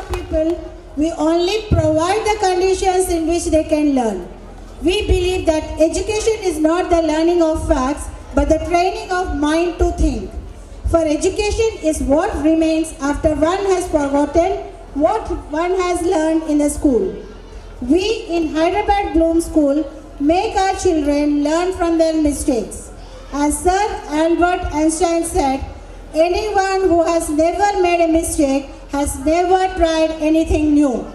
of people, we only provide the conditions in which they can learn. We believe that education is not the learning of facts, but the training of mind to think. For education is what remains after one has forgotten what one has learned in the school. We in Hyderabad Bloom School make our children learn from their mistakes. As Sir Albert Einstein said, anyone who has never made a mistake has never tried anything new.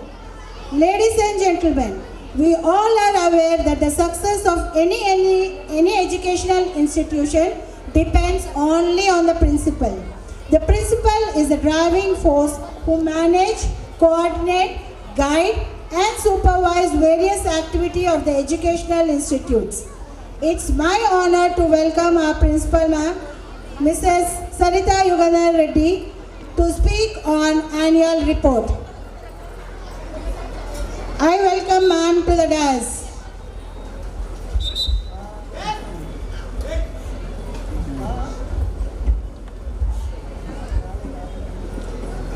Ladies and gentlemen, we all are aware that the success of any educational institution depends only on the principal. The principal is the driving force who manage, coordinate, guide and supervise various activities of the educational institutes. It's my honor to welcome our principal ma'am, Mrs. Sarita Yugadhar Reddy, to speak on annual report. I welcome ma'am to the dais.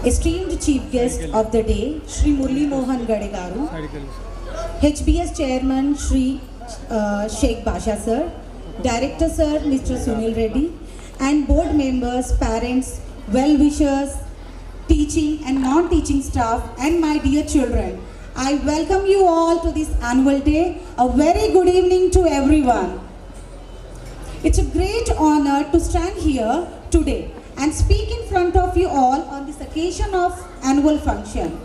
Esteemed Chief Guest of the day, Shri Murli Mohan Gadegaru, HBS Chairman Shri Sheikh Basha Sir, Director Sir Mr. Sunil Reddy, and board members, parents, well-wishers, teaching and non-teaching staff, and my dear children. I welcome you all to this annual day. A very good evening to everyone. It's a great honor to stand here today and speak in front of you all on this occasion of annual function.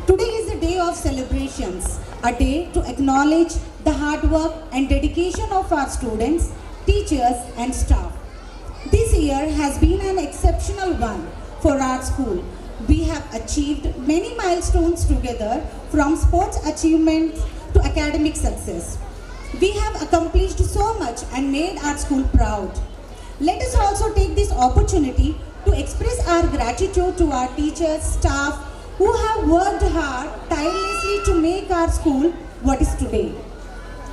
Today is a day of celebrations, a day to acknowledge the hard work and dedication of our students, teachers and staff. This year has been an exceptional one for our school. We have achieved many milestones together, from sports achievements to academic success. We have accomplished so much and made our school proud. Let us also take this opportunity to express our gratitude to our teachers, staff who have worked hard tirelessly to make our school what is today.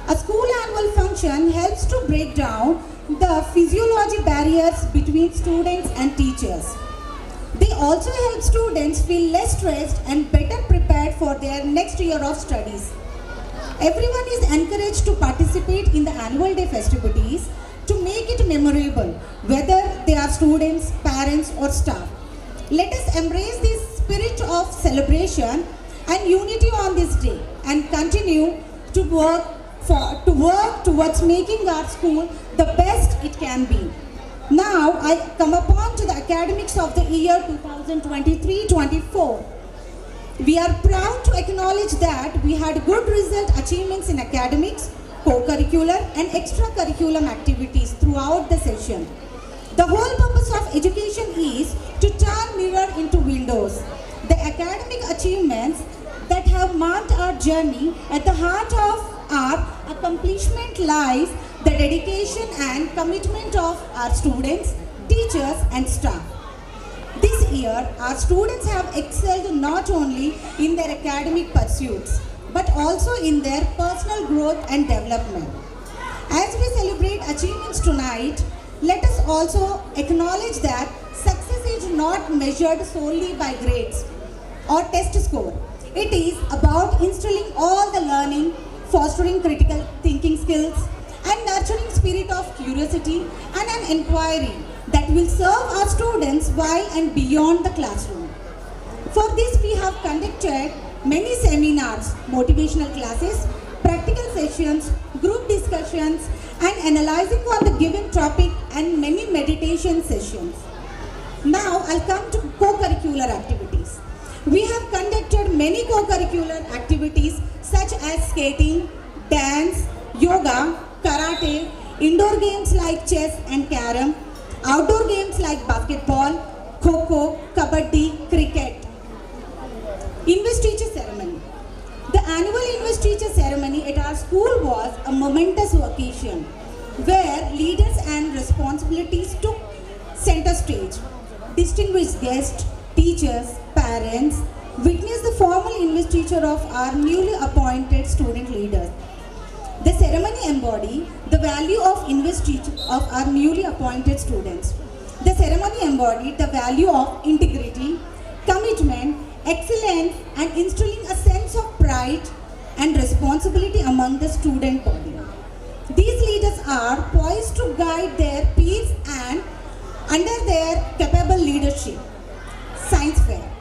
A school annual function helps to break down the physiology barriers between students and teachers. They also help students feel less stressed and better prepared for their next year of studies. Everyone is encouraged to participate in the annual day festivities to make it memorable, whether they are students, parents or staff. Let us embrace this spirit of celebration and unity on this day and continue to work towards making our school the best it can be. Now I come upon to the academics of the year 2023-24. We are proud to acknowledge that we had good result achievements in academics, co-curricular and extracurricular activities throughout the session. The whole purpose of education is to turn mirror into windows. The academic achievements that have marked our journey, at the heart of our accomplishment lies the dedication and commitment of our students, teachers and staff. This year, our students have excelled not only in their academic pursuits, but also in their personal growth and development. As we celebrate achievements tonight, let us also acknowledge that success is not measured solely by grades or test score. It is about instilling all the learning, fostering critical thinking skills, and nurturing spirit of curiosity and an inquiry that will serve our students while and beyond the classroom. For this, we have conducted many seminars, motivational classes, practical sessions, group discussions, and analyzing on the given topic, and many meditation sessions. Now I'll come to co-curricular activities. We have conducted many co-curricular activities such as skating, dance, yoga, karate, indoor games like chess and carom, outdoor games like basketball, kho-kho, kabaddi, cricket. Investiture ceremony. The annual investiture ceremony at our school was a momentous occasion where leaders and responsibilities took center stage. Distinguished guests, teachers, parents witnessed the formal investiture of our newly appointed student leaders. The ceremony embodied the value of investiture of our newly appointed students. The ceremony embodied the value of integrity, commitment, excellence, and instilling a sense of pride and responsibility among the student body. These leaders are poised to guide their peers and under their capable leadership. Science fair.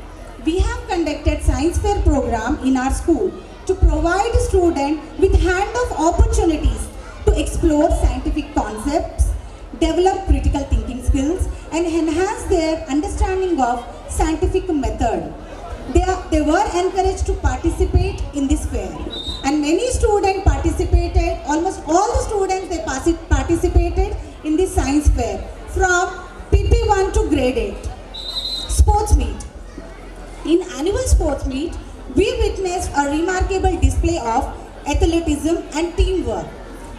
We have conducted science fair program in our school to provide students with hand-off opportunities to explore scientific concepts, develop critical thinking skills, and enhance their understanding of scientific method. They were encouraged to participate in this fair, and many students participated. Almost all the students participated in this science fair from PP1 to grade 8. Sports meet. In annual sports meet, we witnessed a remarkable display of athleticism and teamwork.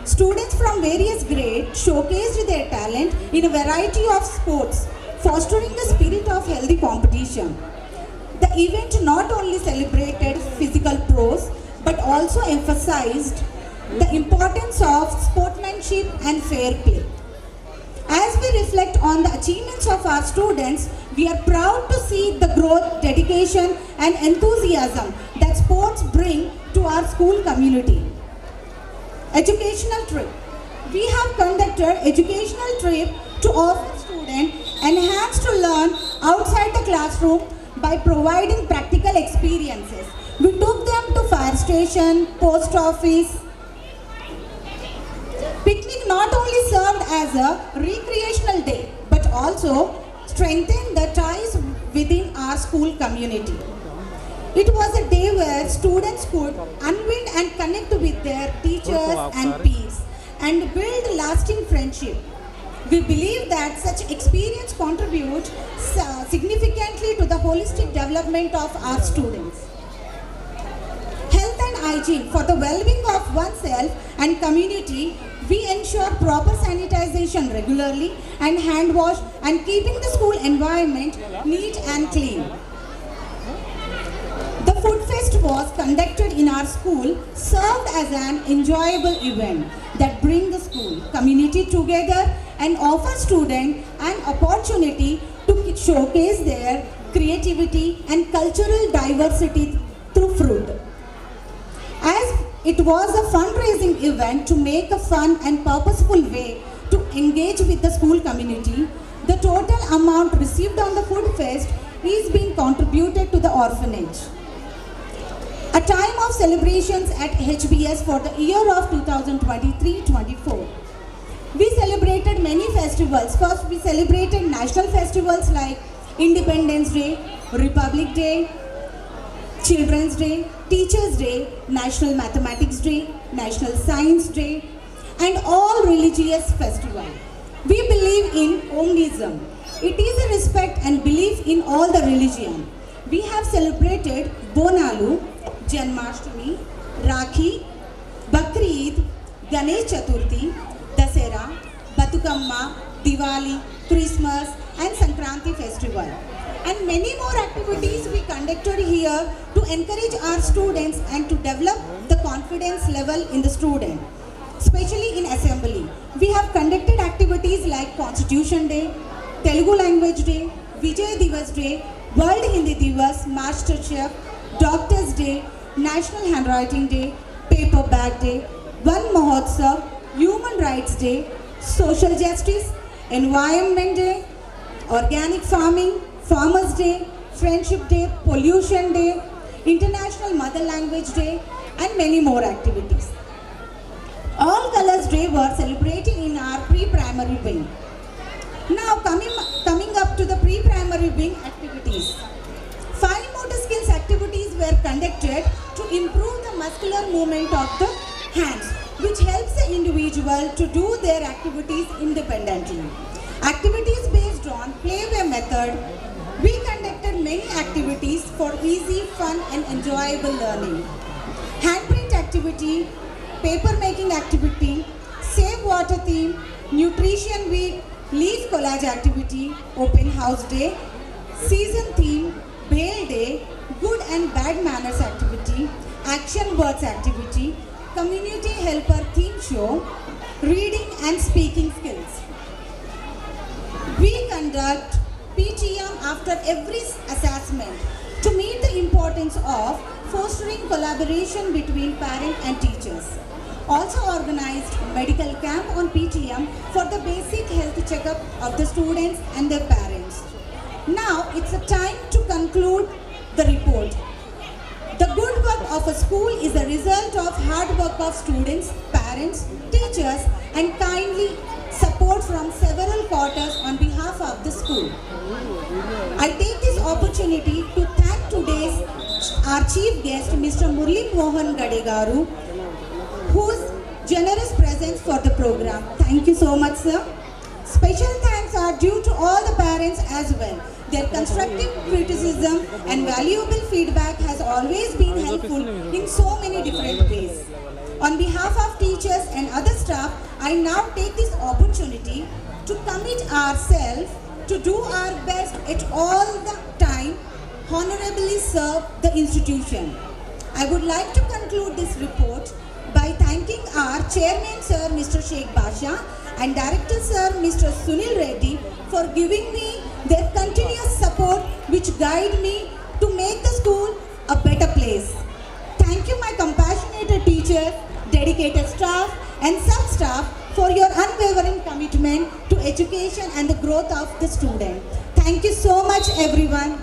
Students from various grades showcased their talent in a variety of sports, fostering a spirit of healthy competition. The event not only celebrated physical prowess but also emphasized the importance of sportsmanship and fair play. As we reflect on the achievements of our students, we are proud to see the growth, dedication, and enthusiasm that sports bring to our school community. Educational trip. We have conducted educational trip to offer students enhanced to learn outside the classroom by providing practical experiences. We took them to fire station, post office. Picnic not only served as a recreational day but also strengthened the ties within our school community. It was a day where students could unwind and connect with their teachers and peers and build lasting friendship. We believe that such experience contributes significantly to the holistic development of our students. Health and hygiene. For the well-being of oneself and community, we ensure proper sanitization regularly and hand wash and keeping the school environment neat and clean. The food fest was conducted in our school, served as an enjoyable event that brings the school community together and offers students an opportunity to showcase their creativity and cultural diversity through food. As it was a fundraising event to make a fun and purposeful way to engage with the school community, the total amount received on the food fest is being contributed to the orphanage. A time of celebrations at HBS for the year of 2023-24. We celebrated many festivals. First, we celebrated national festivals like Independence Day, Republic Day, Children's Day, Teachers Day, National Mathematics Day, National Science Day, and all religious festivals. We believe in Omnism. It is a respect and belief in all the religion. We have celebrated Bonalu, Janmashtami, Rakhi, Bakri Eid, Ganesh Chaturthi, Dasera, Batukamma, Diwali, Christmas, and Sankranti festival. And many more activities we conducted here to encourage our students and to develop the confidence level in the student, especially in assembly. We have conducted activities like Constitution Day, Telugu Language Day, Vijay Divas Day, World Hindi Divas, Master Chef, Doctors Day, National Handwriting Day, Paper Bag Day, One Mahotsav, Human Rights Day, Social Justice, Environment Day, Organic Farming, Farmers Day, Friendship Day, Pollution Day, International Mother Language Day, and many more activities. All Colors Day were celebrated in our pre-primary wing. Now coming up to the pre-primary wing activities. Fine motor skills activities were conducted to improve the muscular movement of the hands, which helps the individual to do their activities independently. Activities based on playway method. We conducted many activities for easy, fun and enjoyable learning. Handprint activity, paper making activity, Save Water theme, Nutrition Week, Leaf Collage activity, Open House Day, Season theme, Bail Day, Good and Bad Manners activity, Action Words activity, Community Helper theme show, Reading and Speaking skills. We conduct PTM after every assessment to meet the importance of fostering collaboration between parents and teachers. Also organized medical camp on PTM for the basic health checkup of the students and their parents. Now it's a time to conclude the report. The good work of a school is a result of hard work of students, parents, teachers and kindly support from several quarters on behalf of the school. I take this opportunity to thank today's our chief guest Mr. Murli Mohan Gadegaru, whose generous presence for the program. Thank you so much, sir. Special thanks are due to all the parents as well. Their constructive criticism and valuable feedback has always been helpful in so many different ways. On behalf of teachers and other staff, I now take this opportunity to commit ourselves to do our best at all the time, honorably serve the institution. I would like to conclude this report by thanking our Chairman Sir Mr. Sheikh Basha and Director Sir Mr. Sunil Reddy for giving me their continuous support which guide me to make the school a better place. Thank you my compassionate teachers, dedicated staff and sub-staff for your unwavering commitment to education and the growth of the student. Thank you so much everyone.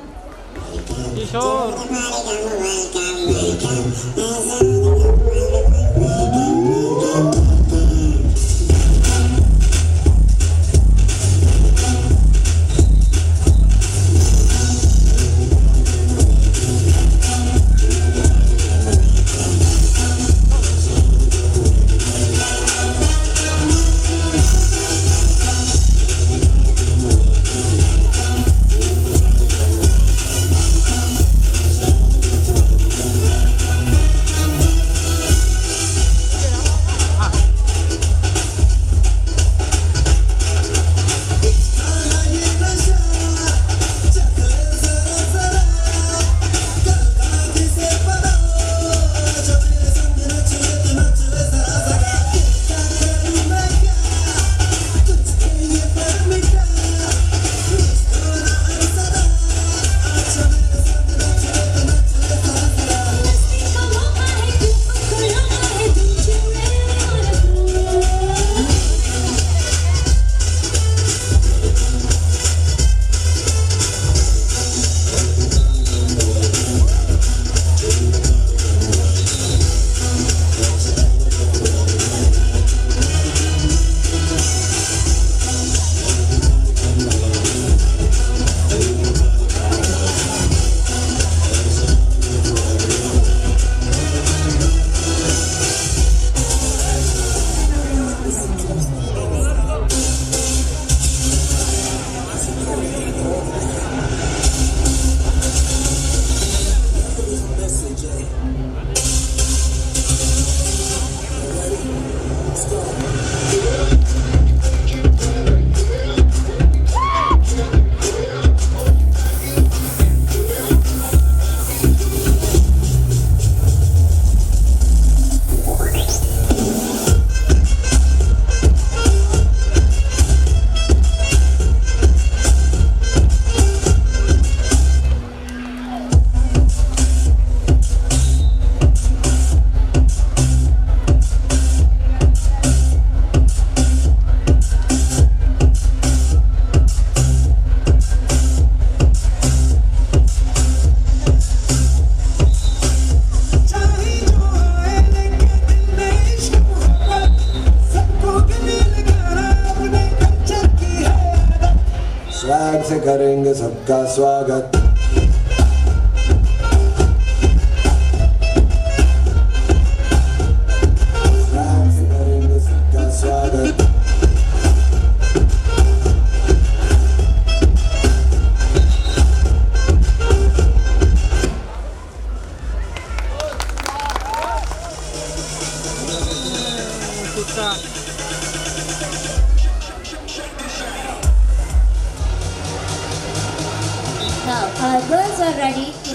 Swag से करेंगे सबका स्वागत। Swag से करेंगे सबका स्वागत। Now, our girls are ready to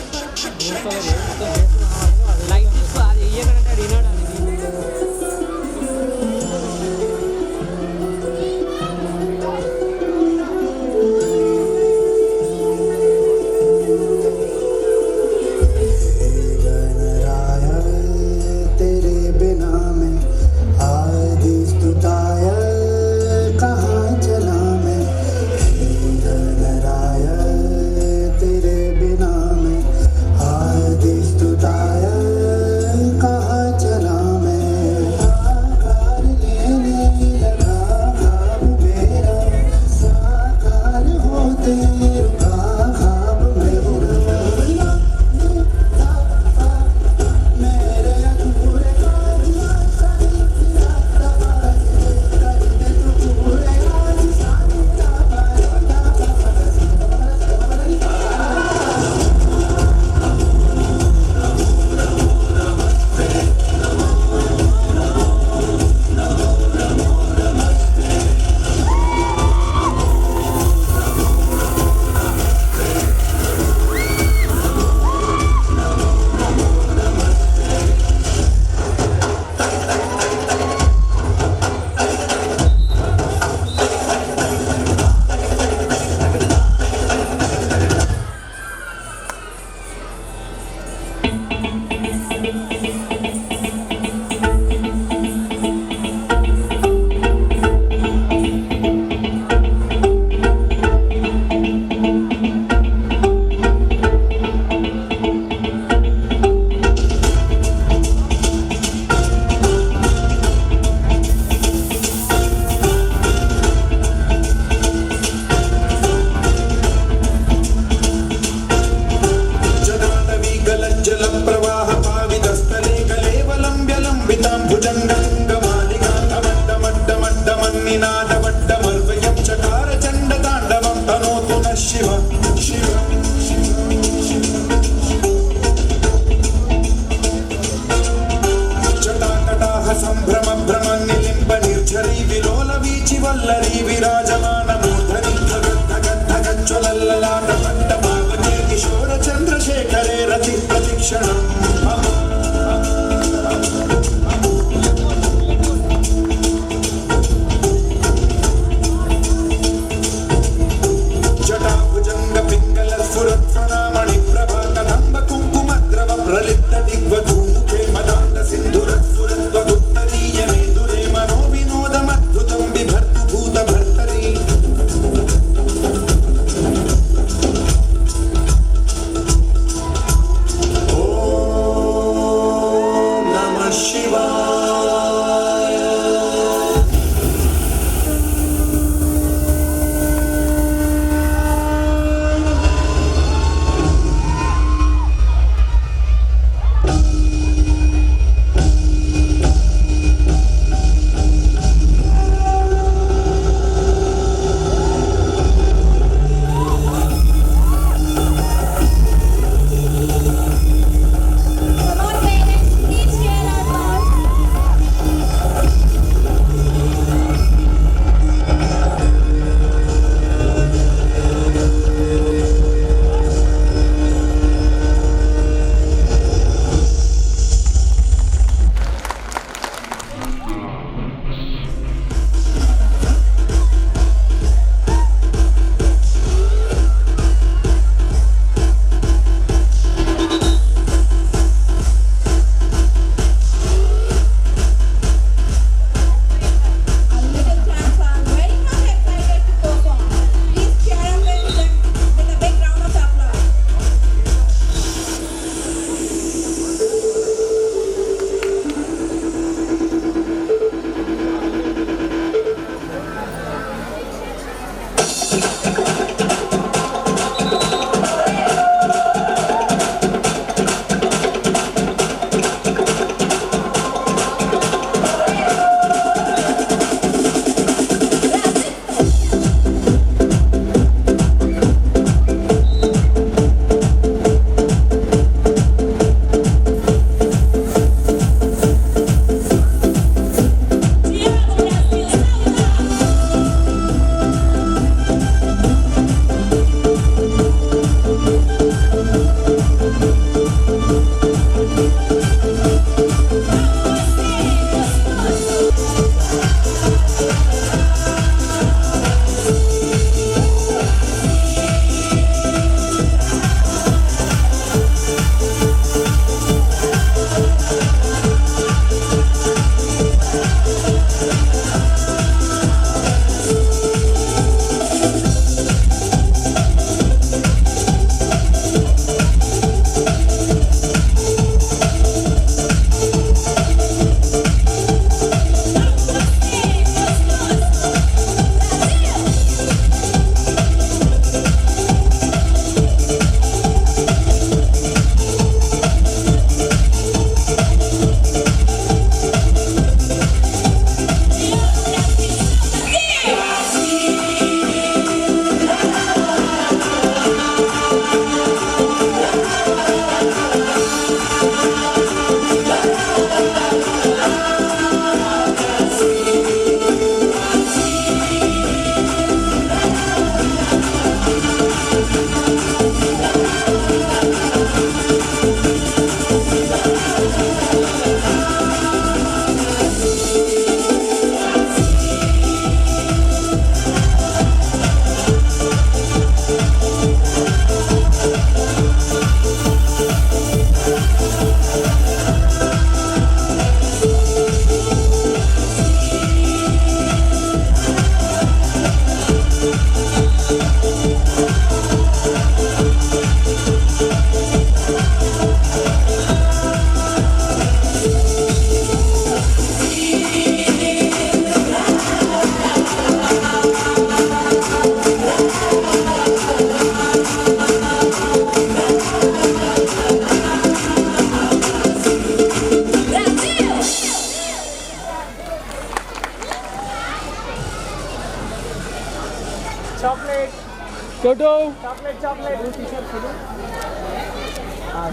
Chhotu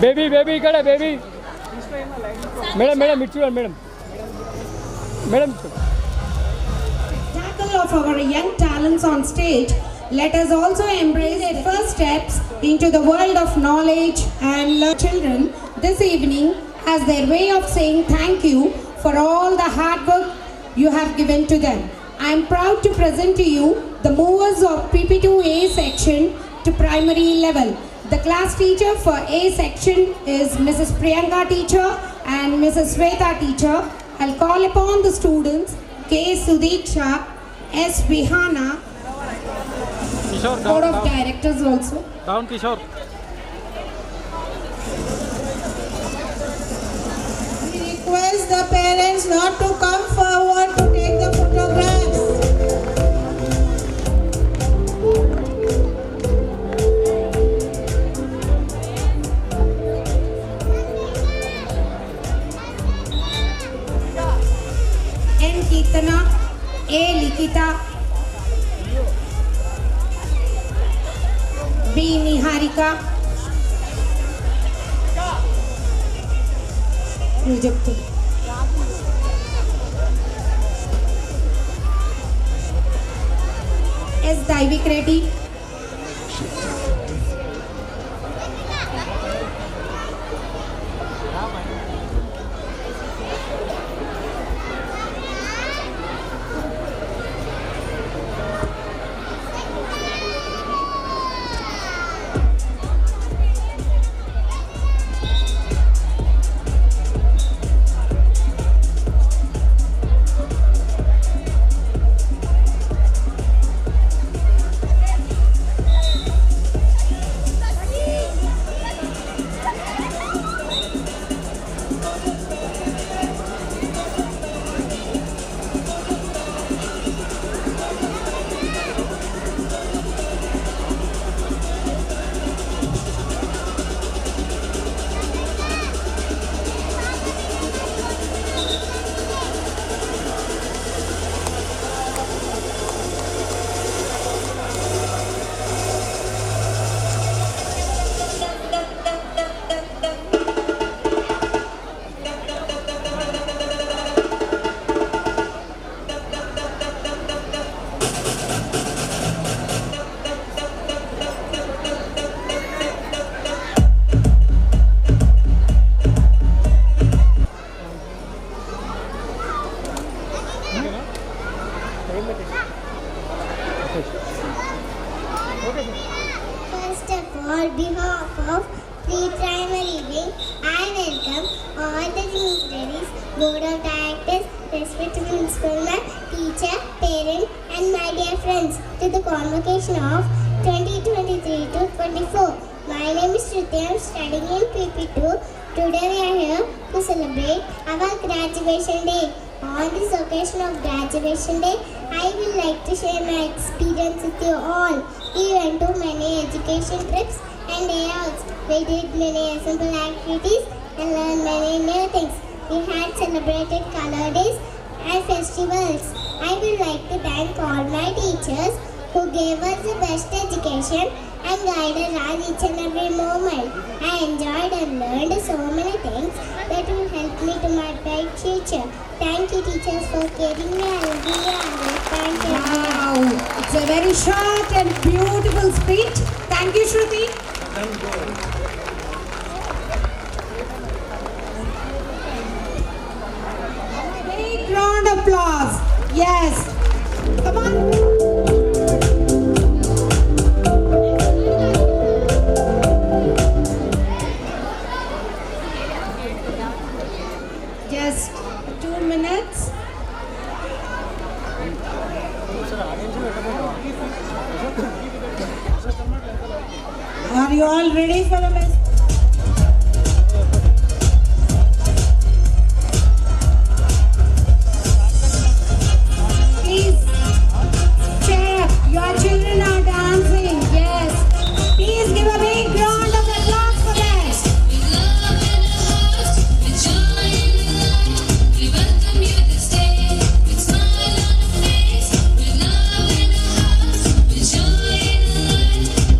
baby baby इकडे baby madam madam it చూడండి madam madam Tackle of our young talents on stage, let us also embrace their first steps into the world of knowledge and children this evening as their way of saying thank you for all the hard work you have given to them. I am proud to present to you the movers of PP2A section to primary level. The class teacher for A section is Mrs. Priyanka teacher and Mrs. Sweta teacher. I'll call upon the students K. Sudiksha, S. Vihana, Kishore board of directors also. Down Kishore We request the parents not to come forward to take the photographs. N. Kirtana, A. Likita, B. Niharika. Rejected. S. Daivik Reddy. First of all, behalf of pre-primary wing, I welcome all the dignitaries, board of directors, respected principal ma'am, teacher, parent, and my dear friends to the convocation of 2023 to 24. My name is Shruti. I am studying in PP2. Today we are here to celebrate our graduation day. On this occasion of graduation day, I would like to share my experience with you all. We went to many education trips and layouts. We did many assemble activities and learned many new things. We had celebrated color days and festivals. I would like to thank all my teachers who gave us the best education and guided us each and every moment. I enjoyed and learned so many things that will help me to my bright future. Thank you teachers for caring me. I will be your always. Thank you. Wow, it's a very short and beautiful speech. Thank you, Shruti. Big round of applause. Yes. Come on. Just 2 minutes. Are you all ready for the message? Please cheer up. Your children are dancing. Yes. Please give a big round of applause for that. With love in our hearts, with joy in the light, we welcome you this day. With smile on our face, with love in our hearts, with joy in the light,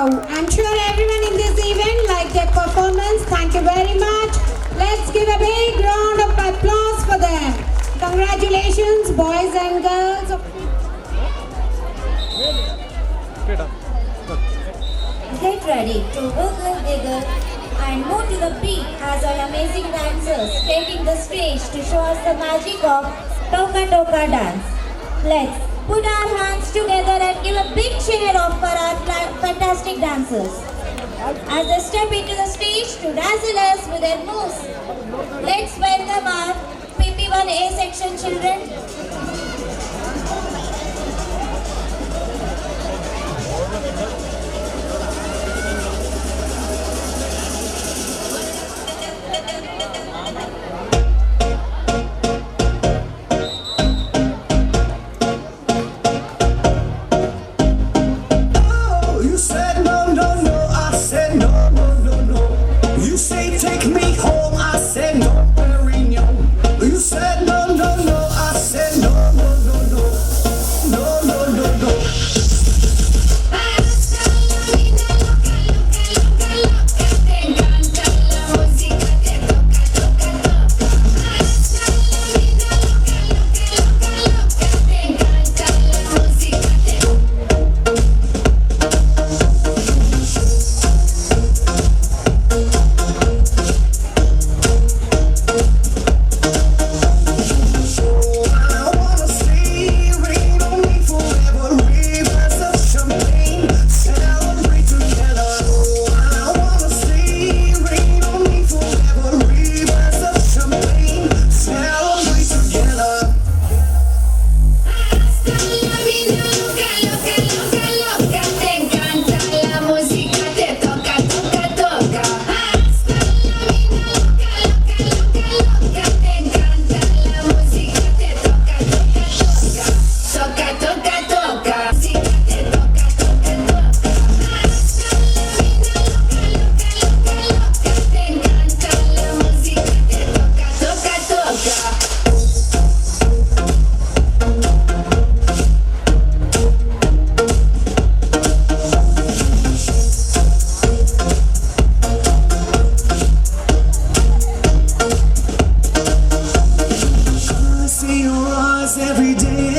Wow, I'm sure everyone in this event liked their performance. Thank you very much. Let's give a big round of applause for them. Congratulations, boys and girls. Get ready to wiggle, wiggle and move to the beat as our amazing dancers taking the stage to show us the magic of Toka Toka dance. Let's put our hands together and give a big cheer off for our fantastic dancers as they step into the stage to dazzle us with their moves. Let's welcome our PP1A section children. Oh, you said no, no, no. I said no, no, no, no. You say take me home. I said no, Perignon. You said no, no, no. I said no, no, no, no. No, no, no, no. I wanna see rain on me forever, rivers of champagne, celebrate together. I wanna see rain on me forever, rivers of champagne, celebrate together. I see your eyes every day.